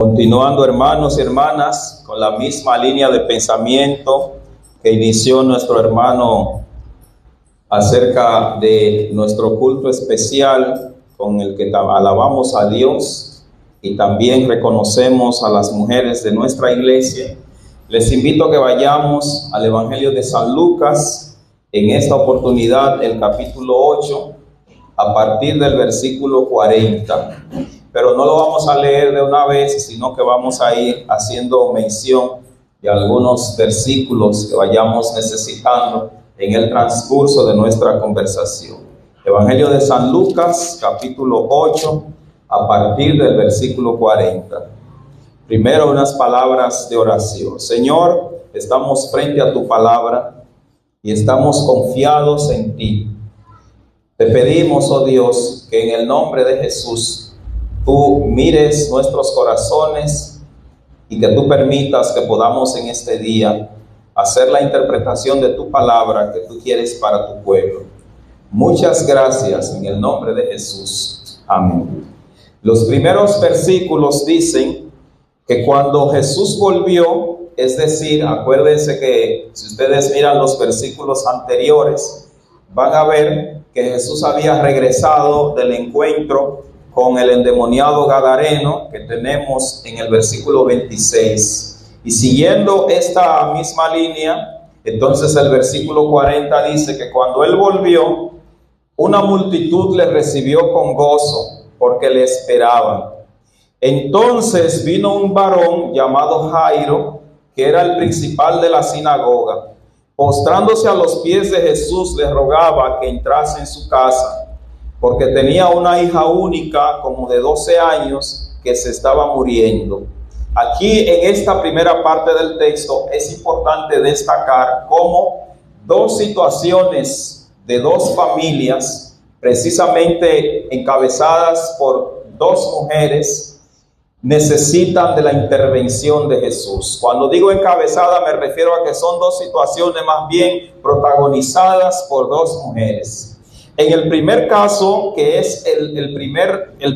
Continuando, hermanos y hermanas, con la misma línea de pensamiento que inició nuestro hermano acerca de nuestro culto especial con el que alabamos a Dios y también reconocemos a las mujeres de nuestra iglesia, les invito a que vayamos al Evangelio de San Lucas, en esta oportunidad el capítulo 8, a partir del versículo 40. Pero no lo vamos a leer de una vez, sino que vamos a ir haciendo mención de algunos versículos que vayamos necesitando en el transcurso de nuestra conversación. Evangelio de San Lucas, capítulo 8, a partir del versículo 40. Primero, unas palabras de oración. Señor, estamos frente a tu palabra y estamos confiados en ti. Te pedimos, oh Dios, que en el nombre de Jesús tú mires nuestros corazones y que tú permitas que podamos en este día hacer la interpretación de tu palabra que tú quieres para tu pueblo. Muchas gracias en el nombre de Jesús. Amén. Los primeros versículos dicen que cuando Jesús volvió, es decir, acuérdense que si ustedes miran los versículos anteriores, van a ver que Jesús había regresado del encuentro con el endemoniado gadareno que tenemos en el versículo 26. Y siguiendo esta misma línea, entonces el versículo 40 dice que cuando él volvió, una multitud le recibió con gozo, porque le esperaban. Entonces vino un varón llamado Jairo, que era el principal de la sinagoga. Postrándose a los pies de Jesús, le rogaba que entrase en su casa, porque tenía una hija única, como de 12 años, que se estaba muriendo. Aquí, en esta primera parte del texto, es importante destacar cómo dos situaciones de dos familias, precisamente encabezadas por dos mujeres, necesitan de la intervención de Jesús. Cuando digo encabezada, me refiero a que son dos situaciones más bien protagonizadas por dos mujeres. En el primer caso, que es el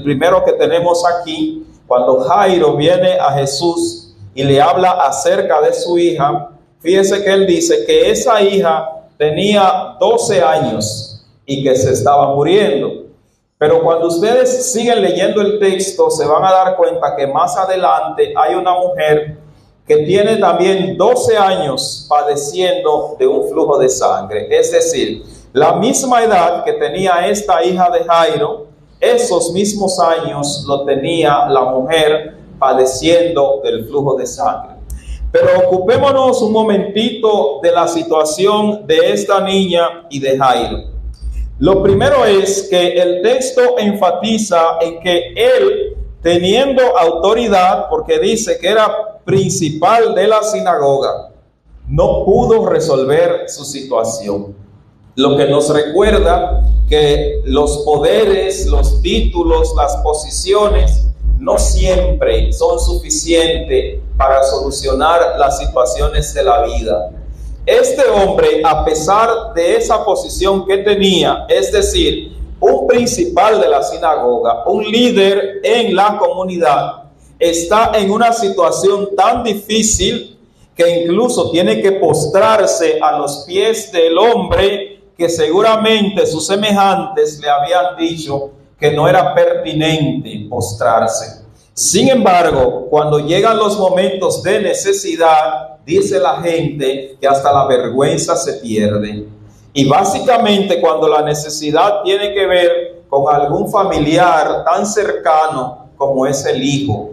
primero que tenemos aquí, cuando Jairo viene a Jesús y le habla acerca de su hija, fíjese que él dice que esa hija tenía 12 años y que se estaba muriendo. Pero cuando ustedes siguen leyendo el texto, se van a dar cuenta que más adelante hay una mujer que tiene también 12 años padeciendo de un flujo de sangre. Es decir, la misma edad que tenía esta hija de Jairo, esos mismos años lo tenía la mujer padeciendo del flujo de sangre. Pero ocupémonos un momentito de la situación de esta niña y de Jairo. Lo primero es que el texto enfatiza en que él, teniendo autoridad, porque dice que era principal de la sinagoga, no pudo resolver su situación. Lo que nos recuerda que los poderes, los títulos, las posiciones no siempre son suficientes para solucionar las situaciones de la vida. Este hombre, a pesar de esa posición que tenía, es decir, un principal de la sinagoga, un líder en la comunidad, está en una situación tan difícil que incluso tiene que postrarse a los pies del hombre que seguramente sus semejantes le habían dicho que no era pertinente postrarse. Sin embargo, cuando llegan los momentos de necesidad, dice la gente que hasta la vergüenza se pierde. Y básicamente cuando la necesidad tiene que ver con algún familiar tan cercano como es el hijo.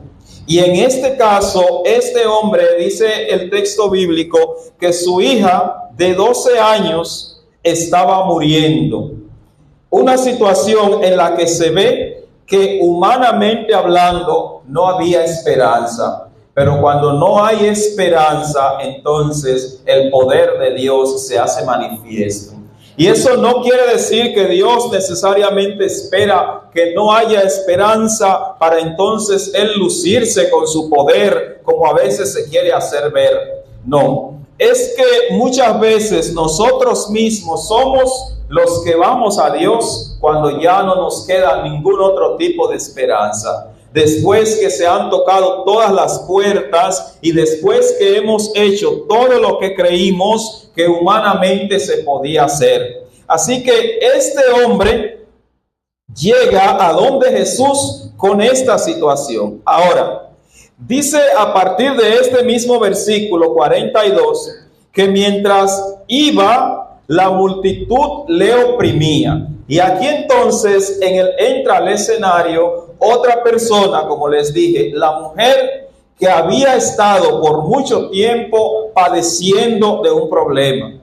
Y en este caso, este hombre, dice el texto bíblico, que su hija de 12 años estaba muriendo. Una situación en la que se ve que humanamente hablando no había esperanza. Pero cuando no hay esperanza, entonces el poder de Dios se hace manifiesto. Y eso no quiere decir que Dios necesariamente espera que no haya esperanza para entonces Él lucirse con su poder, como a veces se quiere hacer ver. No, es que muchas veces nosotros mismos somos los que vamos a Dios cuando ya no nos queda ningún otro tipo de esperanza. después que se han tocado todas las puertas y después que hemos hecho todo lo que creímos que humanamente se podía hacer. Así que este hombre llega a donde Jesús con esta situación. Ahora, dice a partir de este mismo versículo 42 que mientras iba, la multitud le oprimía. Y aquí entonces entra al escenario otra persona, como les dije, la mujer que había estado por mucho tiempo padeciendo de un problema.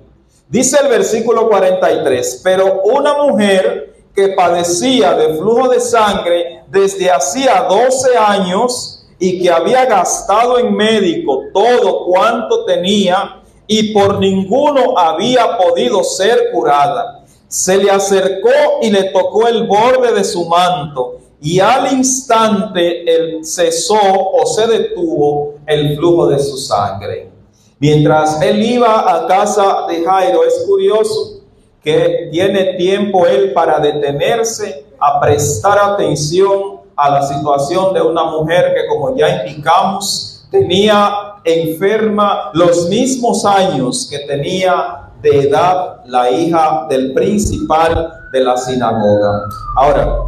Dice el versículo 43, pero una mujer que padecía de flujo de sangre desde hacía 12 años y que había gastado en médico todo cuanto tenía y por ninguno había podido ser curada, se le acercó y le tocó el borde de su manto, y al instante cesó o se detuvo el flujo de su sangre. Mientras él iba a casa de Jairo, es curioso que tiene tiempo él para detenerse a prestar atención a la situación de una mujer que, como ya indicamos, tenía enferma los mismos años que tenía de edad la hija del principal de la sinagoga. Ahora,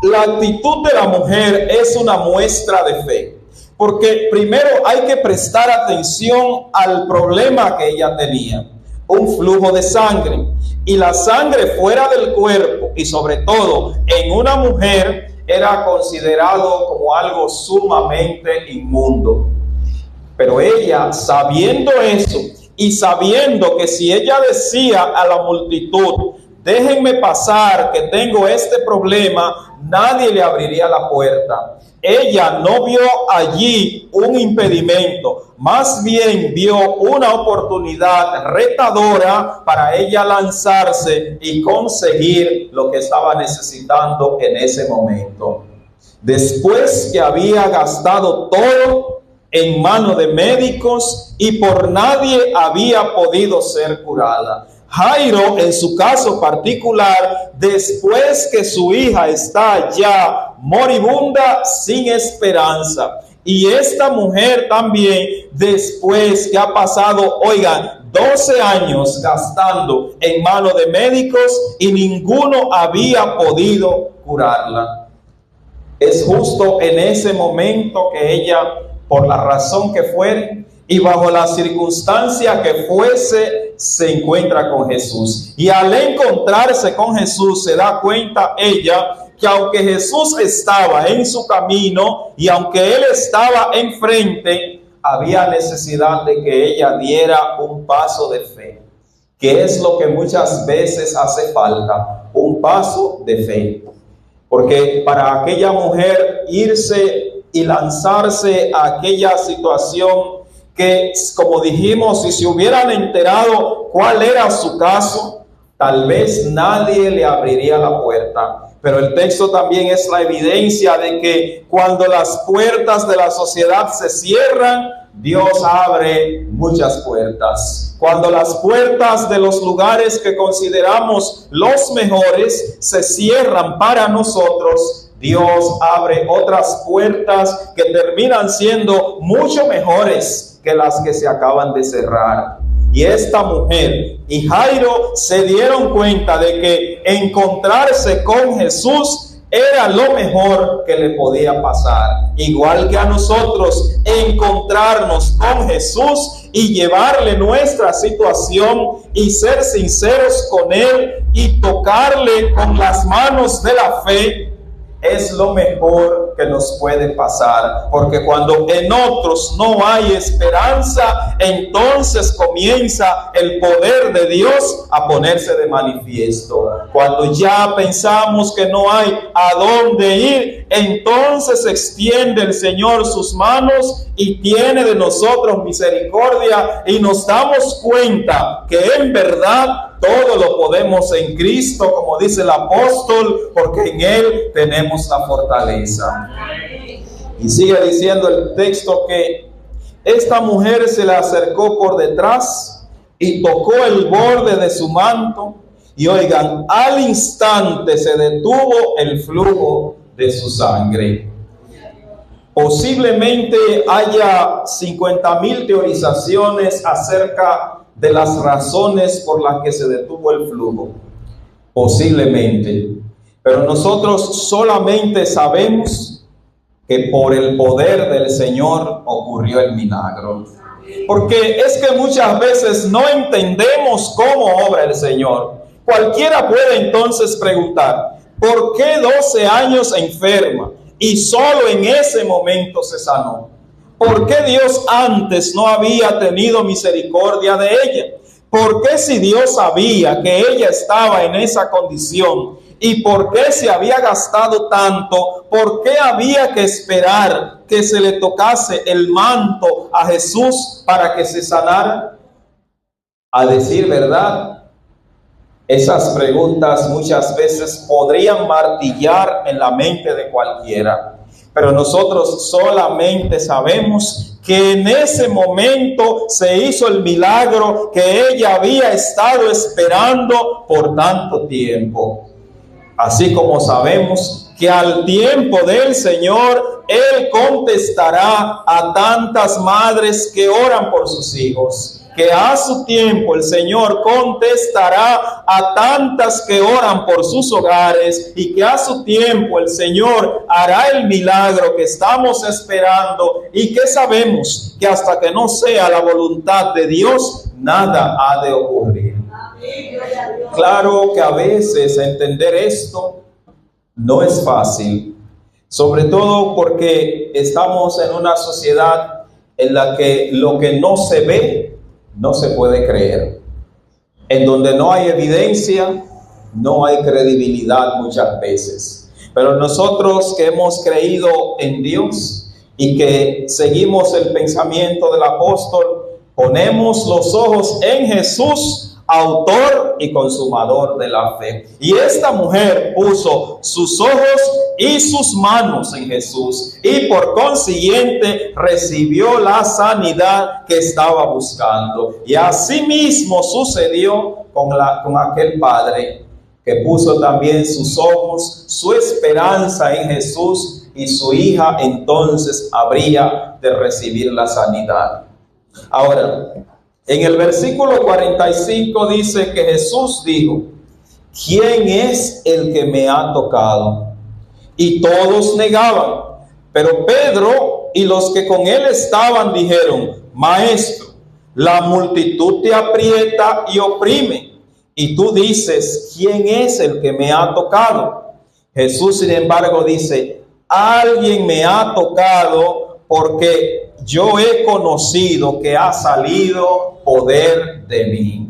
la actitud de la mujer es una muestra de fe, porque primero hay que prestar atención al problema que ella tenía, un flujo de sangre, y la sangre fuera del cuerpo y sobre todo en una mujer era considerado como algo sumamente inmundo. Pero ella, sabiendo eso y sabiendo que si ella decía a la multitud, déjenme pasar que tengo este problema, nadie le abriría la puerta. Ella no vio allí un impedimento, más bien vio una oportunidad retadora para ella lanzarse y conseguir lo que estaba necesitando en ese momento. Después que había gastado todo en manos de médicos y por nadie había podido ser curada. Jairo, en su caso particular, después que su hija está ya moribunda, sin esperanza, y esta mujer también, después que ha pasado, oigan, 12 años gastando en manos de médicos y ninguno había podido curarla. Es justo en ese momento que ella, por la razón que fuere y bajo la circunstancia que fuese, se encuentra con Jesús. Y al encontrarse con Jesús se da cuenta ella que aunque Jesús estaba en su camino y aunque Él estaba enfrente, había necesidad de que ella diera un paso de fe, que es lo que muchas veces hace falta, un paso de fe. Porque para aquella mujer irse y lanzarse a aquella situación que, como dijimos, si se hubieran enterado cuál era su caso, tal vez nadie le abriría la puerta. Pero el texto también es la evidencia de que cuando las puertas de la sociedad se cierran, Dios abre muchas puertas. Cuando las puertas de los lugares que consideramos los mejores se cierran para nosotros, Dios abre otras puertas que terminan siendo mucho mejores que las que se acaban de cerrar. Y esta mujer y Jairo se dieron cuenta de que encontrarse con Jesús era lo mejor que le podía pasar. Igual que a nosotros, encontrarnos con Jesús y llevarle nuestra situación y ser sinceros con Él y tocarle con las manos de la fe, es lo mejor que nos puede pasar, porque cuando en otros no hay esperanza, entonces comienza el poder de Dios a ponerse de manifiesto. Cuando ya pensamos que no hay a dónde ir, entonces extiende el Señor sus manos y tiene de nosotros misericordia, y nos damos cuenta que en verdad todo lo podemos en Cristo, como dice el apóstol, porque en Él tenemos la fortaleza. Y sigue diciendo el texto que esta mujer se le acercó por detrás y tocó el borde de su manto, y oigan, al instante se detuvo el flujo de su sangre. Posiblemente haya 50,000 teorizaciones acerca de las razones por las que se detuvo el flujo. Posiblemente. Pero nosotros solamente sabemos que por el poder del Señor ocurrió el milagro. Porque es que muchas veces no entendemos cómo obra el Señor. Cualquiera puede entonces preguntar, ¿por qué 12 años enferma y solo en ese momento se sanó? ¿Por qué Dios antes no había tenido misericordia de ella? ¿Por qué si Dios sabía que ella estaba en esa condición? ¿Y por qué se había gastado tanto? ¿Por qué había que esperar que se le tocase el manto a Jesús para que se sanara? A decir verdad, esas preguntas muchas veces podrían martillar en la mente de cualquiera. Pero nosotros solamente sabemos que en ese momento se hizo el milagro que ella había estado esperando por tanto tiempo. Así como sabemos que al tiempo del Señor, Él contestará a tantas madres que oran por sus hijos. Que a su tiempo el Señor contestará a tantas que oran por sus hogares, y que a su tiempo el Señor hará el milagro que estamos esperando y que sabemos que hasta que no sea la voluntad de Dios, nada ha de ocurrir. Claro que a veces entender esto no es fácil, sobre todo porque estamos en una sociedad en la que lo que no se ve no se puede creer. En donde no hay evidencia, no hay credibilidad muchas veces. Pero nosotros que hemos creído en Dios y que seguimos el pensamiento del apóstol, ponemos los ojos en Jesús, autor y consumador de la fe. Y esta mujer puso sus ojos y sus manos en Jesús, y por consiguiente recibió la sanidad que estaba buscando. Y así mismo sucedió con aquel padre que puso también sus ojos, su esperanza en Jesús, y su hija entonces habría de recibir la sanidad. Ahora, en el versículo 45 dice que Jesús dijo, ¿quién es el que me ha tocado? Y todos negaban, pero Pedro y los que con él estaban dijeron, Maestro, la multitud te aprieta y oprime, y tú dices, ¿quién es el que me ha tocado? Jesús, sin embargo, dice, alguien me ha tocado porque yo he conocido que ha salido poder de mí.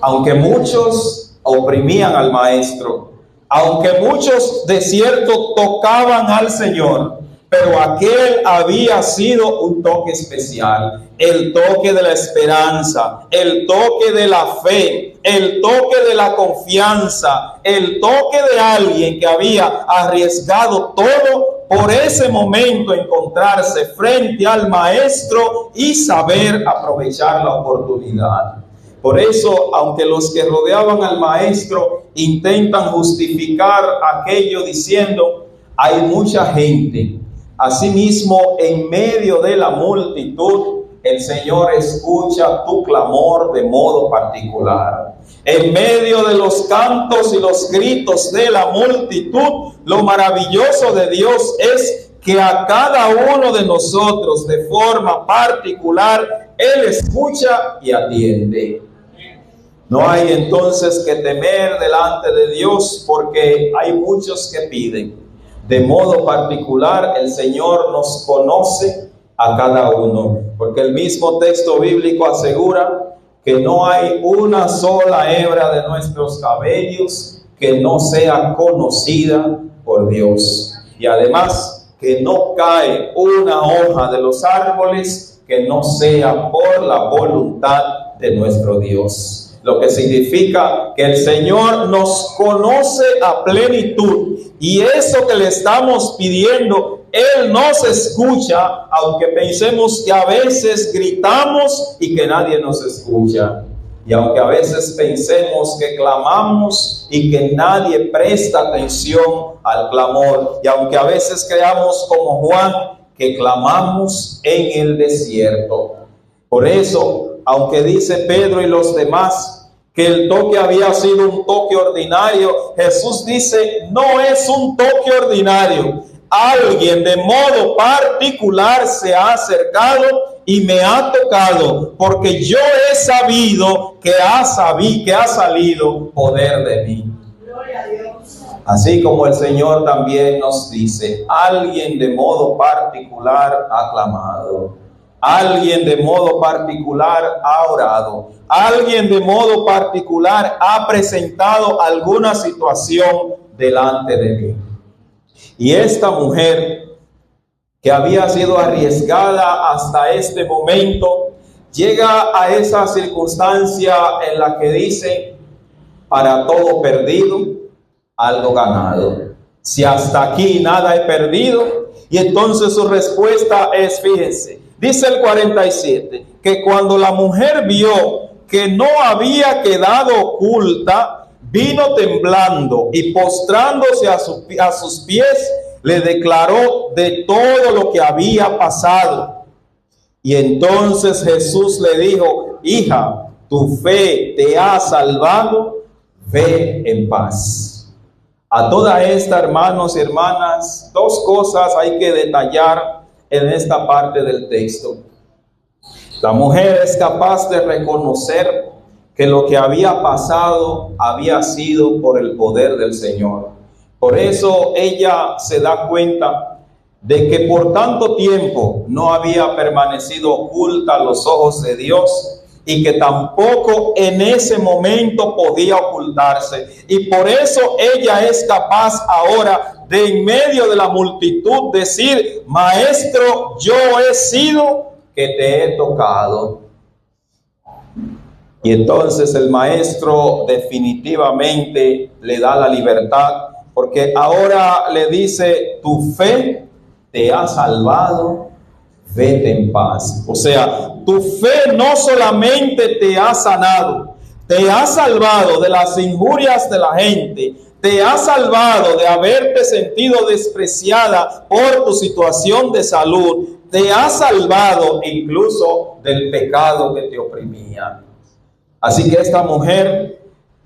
Aunque muchos oprimían al Maestro, aunque muchos de cierto tocaban al Señor, pero aquel había sido un toque especial, el toque de la esperanza, el toque de la fe, el toque de la confianza, el toque de alguien que había arriesgado todo por ese momento encontrarse frente al Maestro y saber aprovechar la oportunidad. Por eso, aunque los que rodeaban al Maestro intentan justificar aquello diciendo, hay mucha gente. Asimismo, en medio de la multitud, el Señor escucha tu clamor de modo particular. En medio de los cantos y los gritos de la multitud, lo maravilloso de Dios es que a cada uno de nosotros de forma particular, Él escucha y atiende. No hay entonces que temer delante de Dios, porque hay muchos que piden. De modo particular, el Señor nos conoce a cada uno, porque el mismo texto bíblico asegura que no hay una sola hebra de nuestros cabellos que no sea conocida por Dios. Y además, que no cae una hoja de los árboles que no sea por la voluntad de nuestro Dios. Lo que significa que el Señor nos conoce a plenitud, y eso que le estamos pidiendo, Él nos escucha, aunque pensemos que a veces gritamos y que nadie nos escucha. Y aunque a veces pensemos que clamamos y que nadie presta atención al clamor. Y aunque a veces creamos como Juan, que clamamos en el desierto. Por eso, aunque dice Pedro y los demás que el toque había sido un toque ordinario, Jesús dice, no es un toque ordinario. Alguien de modo particular se ha acercado y me ha tocado, porque yo he sabido que ha salido poder de mí. Gloria a Dios. Así como el Señor también nos dice, alguien de modo particular ha clamado, alguien de modo particular ha orado, alguien de modo particular ha presentado alguna situación delante de mí. Y esta mujer, que había sido arriesgada hasta este momento, llega a esa circunstancia en la que dice, para todo perdido, algo ganado. Si hasta aquí nada he perdido, y entonces su respuesta es, fíjense, dice el 47, que cuando la mujer vio que no había quedado oculta, vino temblando y postrándose a sus pies, le declaró de todo lo que había pasado. Y entonces Jesús le dijo, hija, tu fe te ha salvado, ve en paz. A toda esta, hermanos y hermanas, dos cosas hay que detallar en esta parte del texto. La mujer es capaz de reconocer que lo que había pasado había sido por el poder del Señor. Por eso ella se da cuenta de que por tanto tiempo no había permanecido oculta a los ojos de Dios y que tampoco en ese momento podía ocultarse. Y por eso ella es capaz ahora de en medio de la multitud decir, maestro, yo he sido que te he tocado. Y entonces el maestro definitivamente le da la libertad, porque ahora le dice, tu fe te ha salvado, vete en paz. O sea, tu fe no solamente te ha sanado, te ha salvado de las injurias de la gente, te ha salvado de haberte sentido despreciada por tu situación de salud, te ha salvado incluso del pecado que te oprimía. Así que esta mujer,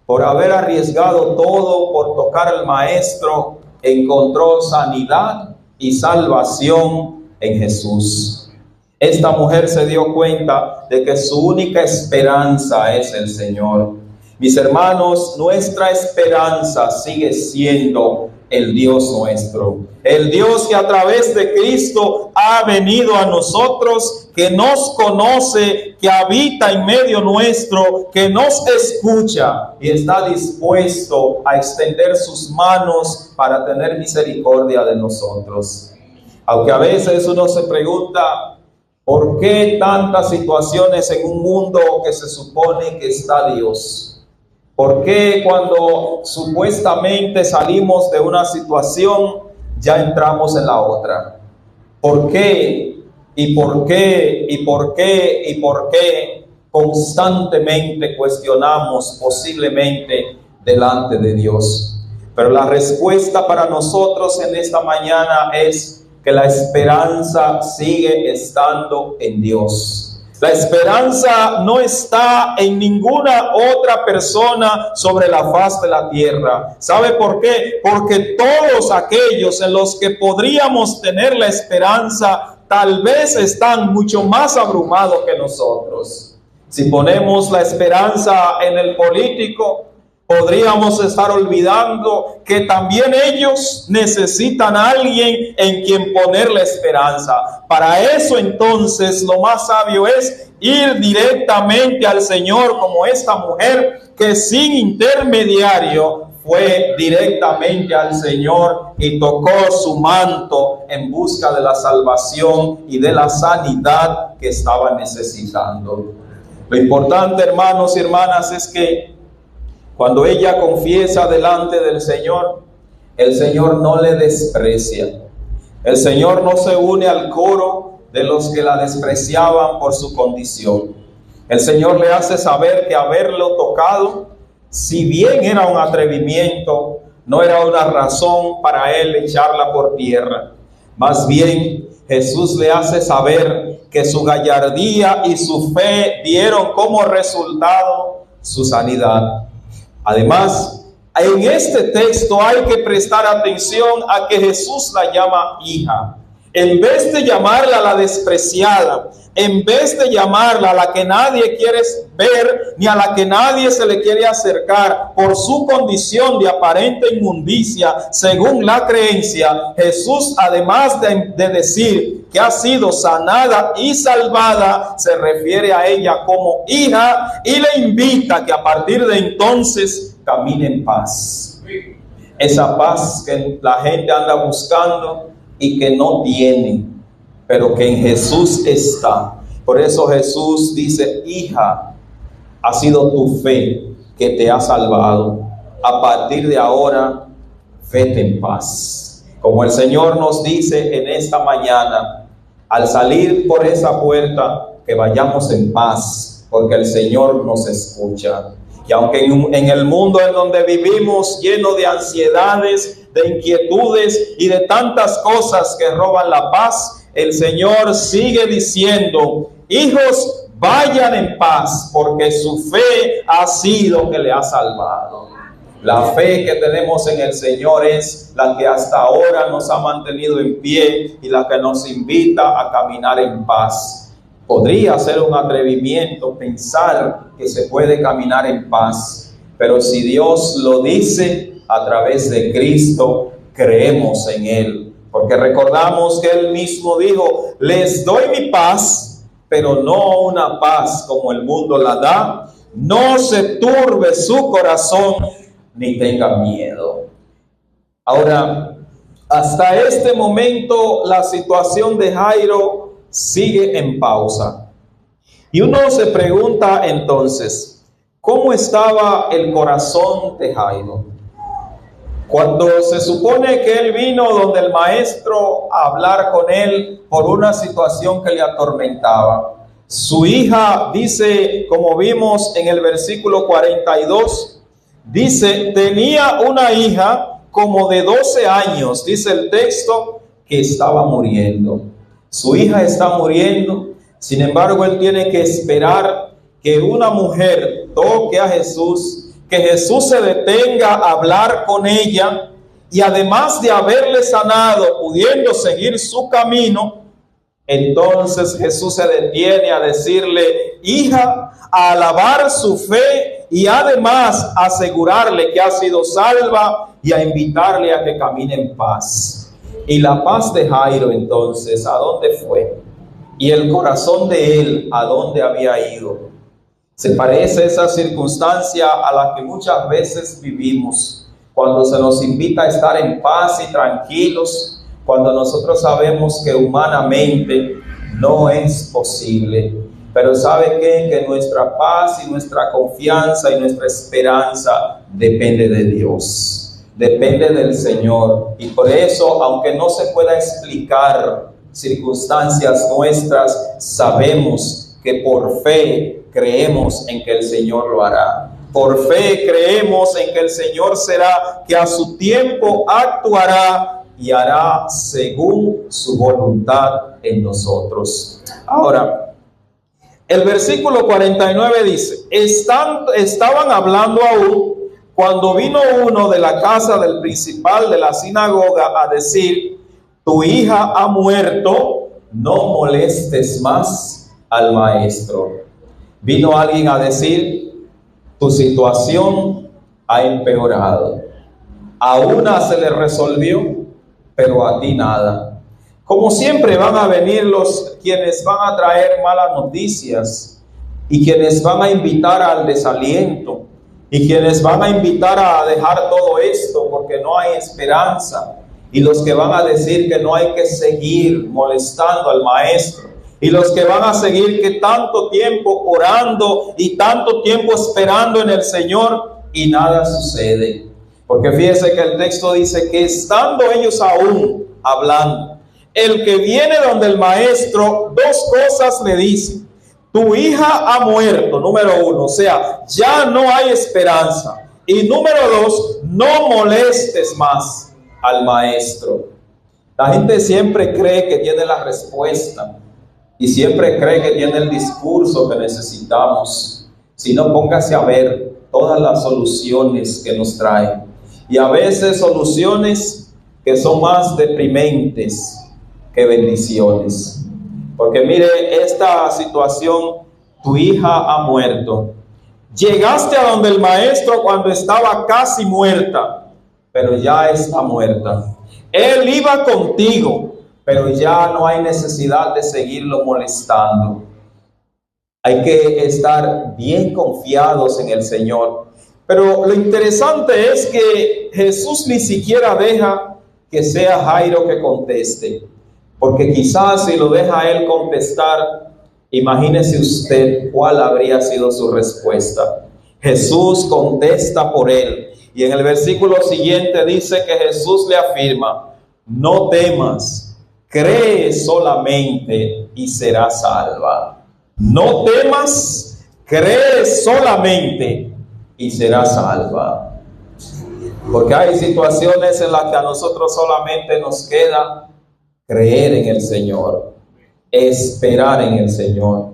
por haber arriesgado todo, por tocar al maestro, encontró sanidad y salvación en Jesús. Esta mujer se dio cuenta de que su única esperanza es el Señor. Mis hermanos, nuestra esperanza sigue siendo el Dios nuestro. El Dios que a través de Cristo ha venido a nosotros, que nos conoce, que habita en medio nuestro, que nos escucha y está dispuesto a extender sus manos para tener misericordia de nosotros. Aunque a veces uno se pregunta, ¿por qué tantas situaciones en un mundo que se supone que está Dios? ¿Por qué cuando supuestamente salimos de una situación ya entramos en la otra? ¿Por qué? ¿Y por qué? ¿Y por qué? ¿Y por qué? Constantemente cuestionamos posiblemente delante de Dios. Pero la respuesta para nosotros en esta mañana es que la esperanza sigue estando en Dios. La esperanza no está en ninguna otra persona sobre la faz de la tierra. ¿Sabe por qué? Porque todos aquellos en los que podríamos tener la esperanza tal vez están mucho más abrumados que nosotros. Si ponemos la esperanza en el político, podríamos estar olvidando que también ellos necesitan a alguien en quien poner la esperanza. Para eso entonces lo más sabio es ir directamente al Señor, como esta mujer que sin intermediario fue directamente al Señor y tocó su manto en busca de la salvación y de la sanidad que estaba necesitando. Lo importante, hermanos y hermanas, es que cuando ella confiesa delante del Señor, el Señor no le desprecia. El Señor no se une al coro de los que la despreciaban por su condición. El Señor le hace saber que haberlo tocado, si bien era un atrevimiento, no era una razón para él echarla por tierra. Más bien, Jesús le hace saber que su gallardía y su fe dieron como resultado su sanidad. Además, en este texto hay que prestar atención a que Jesús la llama hija. En vez de llamarla la despreciada, en vez de llamarla a la que nadie quiere ver, ni a la que nadie se le quiere acercar por su condición de aparente inmundicia, según la creencia, Jesús, además de decir que ha sido sanada y salvada, se refiere a ella como hija y le invita a que a partir de entonces camine en paz. Esa paz que la gente anda buscando y que no tiene, pero que en Jesús está. Por eso Jesús dice: hija, ha sido tu fe que te ha salvado. A partir de ahora, vete en paz. Como el Señor nos dice en esta mañana, al salir por esa puerta, que vayamos en paz, porque el Señor nos escucha. Y aunque en el mundo en donde vivimos, lleno de ansiedades, de inquietudes y de tantas cosas que roban la paz, el Señor sigue diciendo: hijos, vayan en paz, porque su fe ha sido que le ha salvado. La fe que tenemos en el Señor es la que hasta ahora nos ha mantenido en pie y la que nos invita a caminar en paz. Podría ser un atrevimiento pensar que se puede caminar en paz, pero si Dios lo dice a través de Cristo, creemos en Él, porque recordamos que Él mismo dijo: les doy mi paz, pero no una paz como el mundo la da. No se turbe su corazón, ni tenga miedo. Ahora, hasta este momento, la situación de Jairo sigue en pausa. Y uno se pregunta entonces, ¿cómo estaba el corazón de Jairo? Cuando se supone que él vino donde el maestro a hablar con él por una situación que le atormentaba. Su hija, dice, como vimos en el versículo 42, dice, tenía una hija como de 12 años, dice el texto, que estaba muriendo. Su hija está muriendo, sin embargo, él tiene que esperar que una mujer toque a Jesús, que Jesús se detenga a hablar con ella, y además de haberle sanado, pudiendo seguir su camino, entonces Jesús se detiene a decirle, hija, a alabar su fe y además asegurarle que ha sido salva y a invitarle a que camine en paz. Y la paz de Jairo entonces, ¿a dónde fue? Y el corazón de él, ¿a dónde había ido? Se parece esa circunstancia a la que muchas veces vivimos, cuando se nos invita a estar en paz y tranquilos, cuando nosotros sabemos que humanamente no es posible. Pero ¿sabe qué? Que nuestra paz y nuestra confianza y nuestra esperanza depende de Dios, depende del Señor. Y por eso, aunque no se pueda explicar circunstancias nuestras, sabemos que por fe creemos en que el Señor lo hará. Por fe creemos en que el Señor será, que a su tiempo actuará y hará según su voluntad en nosotros. Ahora, el versículo 49 dice, estaban hablando aún cuando vino uno de la casa del principal de la sinagoga a decir, tu hija ha muerto, no molestes más al maestro. Vino alguien a decir, tu situación ha empeorado. A una se le resolvió, pero a ti nada. Como siempre van a venir quienes van a traer malas noticias y quienes van a invitar al desaliento y quienes van a invitar a dejar todo esto porque no hay esperanza, y los que van a decir que no hay que seguir molestando al maestro, y los que van a seguir que tanto tiempo orando y tanto tiempo esperando en el Señor y nada sucede. Porque fíjese que el texto dice que estando ellos aún hablando, el que viene donde el maestro, dos cosas le dice. Tu hija ha muerto, número uno, o sea, ya no hay esperanza. Y número dos, no molestes más al maestro. La gente siempre cree que tiene la respuesta y siempre cree que tiene el discurso que necesitamos. Si no, póngase a ver todas las soluciones que nos traen. Y a veces soluciones que son más deprimentes que bendiciones. Porque mire, esta situación, tu hija ha muerto. Llegaste a donde el maestro cuando estaba casi muerta, pero ya está muerta. Él iba contigo, pero ya no hay necesidad de seguirlo molestando. Hay que estar bien confiados en el Señor. Pero lo interesante es que Jesús ni siquiera deja que sea Jairo que conteste. Porque quizás si lo deja él contestar, imagínese usted cuál habría sido su respuesta. Jesús contesta por él. Y en el versículo siguiente dice que Jesús le afirma: no temas, cree solamente y serás salva. No temas, cree solamente y serás salva. Porque hay situaciones en las que a nosotros solamente nos queda creer en el Señor, esperar en el Señor.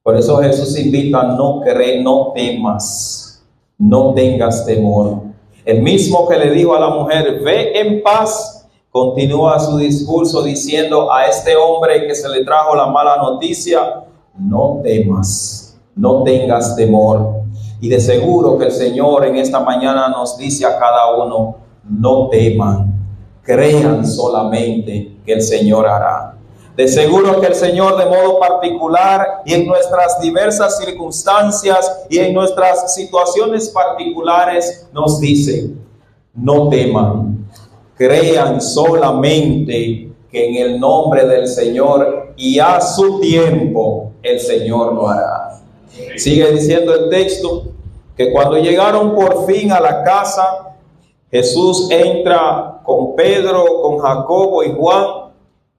Por eso Jesús invita: no creer, no temas, no tengas temor. El mismo que le dijo a la mujer: ve en paz, continúa su discurso diciendo a este hombre que se le trajo la mala noticia: no temas, no tengas temor. Y de seguro que el Señor en esta mañana nos dice a cada uno: no teman, crean solamente que el Señor hará. De seguro que el Señor, de modo particular y en nuestras diversas circunstancias y en nuestras situaciones particulares, nos dice: no teman, crean solamente que en el nombre del Señor y a su tiempo el Señor lo hará. Sigue diciendo el texto que cuando llegaron por fin a la casa, Jesús entra con Pedro, con Jacobo y Juan,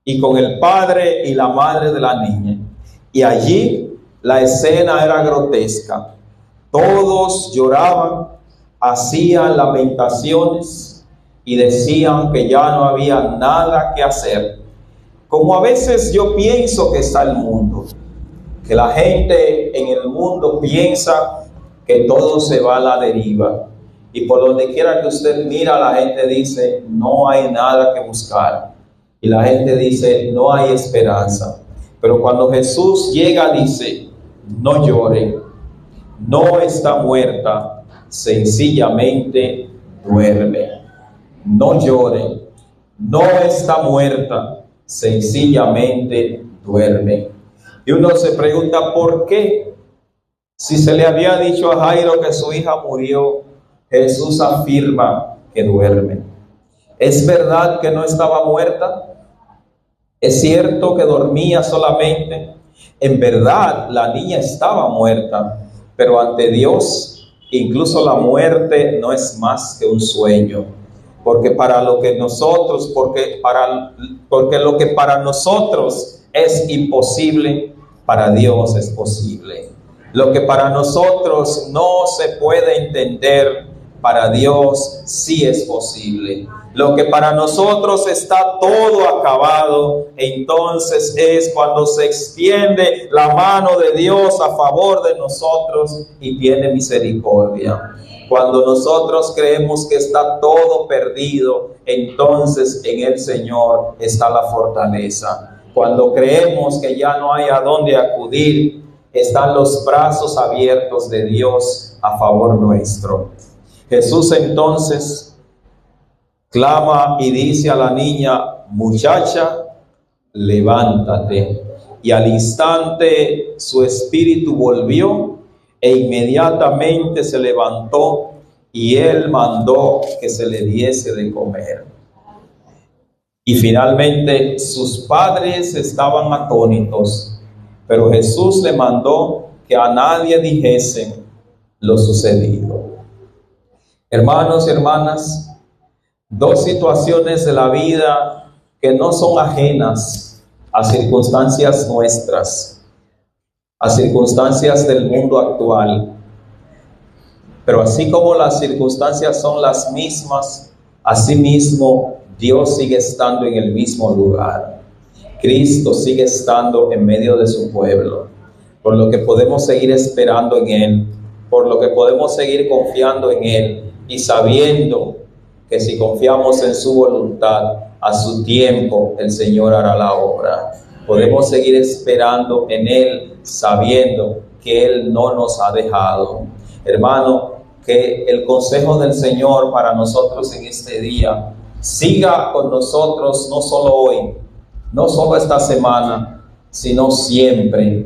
y con el padre y la madre de la niña. Y allí la escena era grotesca. Todos lloraban, hacían lamentaciones y decían que ya no había nada que hacer. Como a veces yo pienso que está el mundo, que la gente en el mundo piensa que todo se va a la deriva. Y por donde quiera que usted mira, la gente dice: no hay nada que buscar. Y la gente dice: no hay esperanza. Pero cuando Jesús llega, dice: no lloren, no está muerta, sencillamente duerme. No lloren, no está muerta, sencillamente duerme. Y uno se pregunta: ¿por qué? Si se le había dicho a Jairo que su hija murió, Jesús afirma que duerme. ¿Es verdad que no estaba muerta? ¿Es cierto que dormía solamente? En verdad, la niña estaba muerta, pero ante Dios, incluso la muerte no es más que un sueño. Porque lo que para nosotros es imposible, para Dios es posible. Lo que para nosotros no se puede entender, para Dios sí es posible. Lo que para nosotros está todo acabado, entonces es cuando se extiende la mano de Dios a favor de nosotros y tiene misericordia. Cuando nosotros creemos que está todo perdido, entonces en el Señor está la fortaleza. Cuando creemos que ya no hay a dónde acudir, están los brazos abiertos de Dios a favor nuestro. Jesús entonces clama y dice a la niña: muchacha, levántate. Y al instante su espíritu volvió e inmediatamente se levantó, y él mandó que se le diese de comer. Y finalmente sus padres estaban atónitos, pero Jesús le mandó que a nadie dijesen lo sucedido. Hermanos y hermanas, dos situaciones de la vida que no son ajenas a circunstancias nuestras, a circunstancias del mundo actual. Pero así como las circunstancias son las mismas, asimismo Dios sigue estando en el mismo lugar. Cristo sigue estando en medio de su pueblo, por lo que podemos seguir esperando en Él, por lo que podemos seguir confiando en Él y sabiendo que si confiamos en su voluntad, a su tiempo el Señor hará la obra. Podemos seguir esperando en Él, sabiendo que Él no nos ha dejado. Hermano, que el consejo del Señor para nosotros en este día siga con nosotros, no solo hoy, no solo esta semana, sino siempre.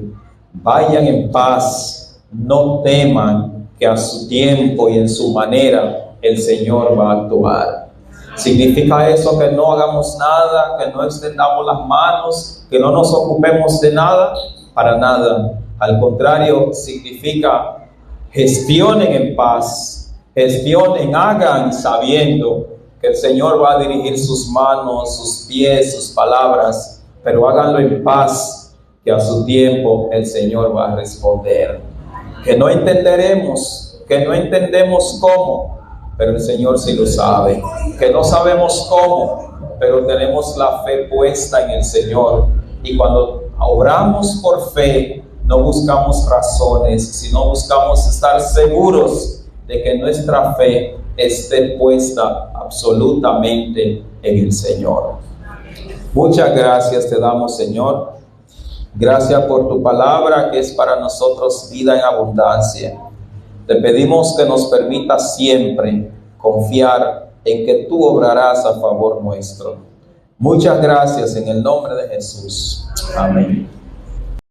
Vayan en paz, no teman, que a su tiempo y en su manera el Señor va a actuar. ¿Significa eso que no hagamos nada, que no extendamos las manos, que no nos ocupemos de nada? Para nada. Al contrario, significa gestionen en paz, gestionen, hagan sabiendo que el Señor va a dirigir sus manos, sus pies, sus palabras, pero háganlo en paz, que a su tiempo el Señor va a responder. Que no entenderemos, que no entendemos cómo, pero el Señor sí lo sabe. Que no sabemos cómo, pero tenemos la fe puesta en el Señor. Y cuando obramos por fe, no buscamos razones, sino buscamos estar seguros de que nuestra fe esté puesta absolutamente en el Señor. Muchas gracias te damos, Señor. Gracias por tu palabra, que es para nosotros vida en abundancia. Te pedimos que nos permitas siempre confiar en que tú obrarás a favor nuestro. Muchas gracias en el nombre de Jesús. Amén.